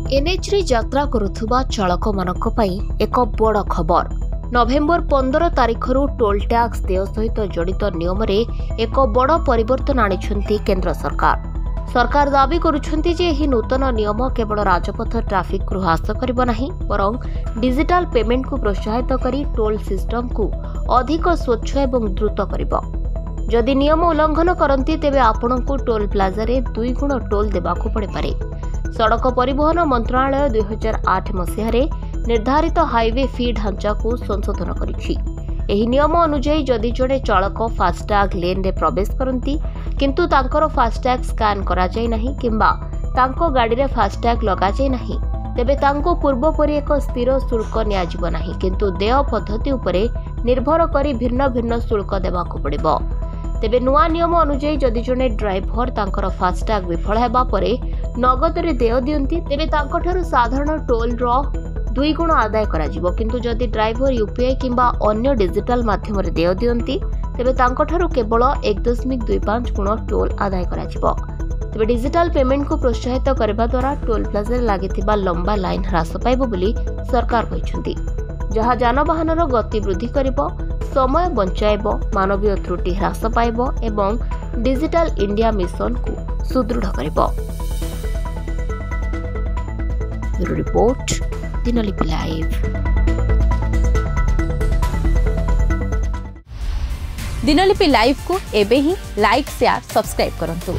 NH रे यात्रा करुथुबा चालक मानक पई एक बड़ खबर। नवेम्बर 15 तारिखरु टोल टैक्स देय सहित जड़ित नियम रे एक बड़ परिवर्तन आनिछंती केंद्र सरकार। सरकार दाबी करुछंती जे एही नूतन नियम केवल राजपथ ट्रैफिक को ह्रास करिब नाही बरं डिजिटल पेमेंट को प्रोत्साहित करी टोल सिस्टम को अधिक स्वच्छ एवं द्रुत करिब। जदि नियम उल्लंघन करती तेबे आपणको टोल प्लाजा रे 2 गुण टोल देबाकू पड़े पारे। सड़क परिवहन मंत्रालय 2008 मसीह निर्धारित हाईवे फी ढांचा को संशोधन करिछि। एही नियम अनुसार जदि जड़े चालक फास्टैग लेन रे प्रवेश करती किंतु तांकर फास्टैग स्कैन करा जाय नाही किंबा तांको गाड़ी रे फास्टैग लगा जाय नाही तेबे तांको पूर्व परि एक स्थिर शुल्क नियाजिब नाही किंतु देय पद्धति उपरे निर्भर करी भिन्न भिन्न शुल्क देबाकू पड़िबो। तेबे नुआ नियम अनुसार जदि जड़े ड्राइवर तांकर फास्टैग विफल हेबा परे नगद रे देय दियंती तेबे तांको ठारू साधारण टोल रो 2 गुण आदाय करा जिवो किंतु जदि ड्राइवर यूपीआई किंबा अन्य डिजिटल माध्यम रे देय दियंती तेबे तांको ठारू केवल 1.25 गुण टोल आदाय करा जिवो। तेबे डिजिटल पेमेंट को प्रोत्साहित करबा द्वारा टोल प्लाजा रे लागिथिबा लंबा लाइन ह्रास पाइबो बोली सरकार कहिसंती, जहा जानवाहन रो गति वृद्धि करिबो, समय बंचाइबो, मानवीय त्रुटि ह्रास पाइबो एवं डिजिटल इंडिया मिशन को सुदृढ़ करिबो। Report Dinalipi live. Dinalipi live को एबे ही लाइक शेयर सब्सक्राइब करंतु।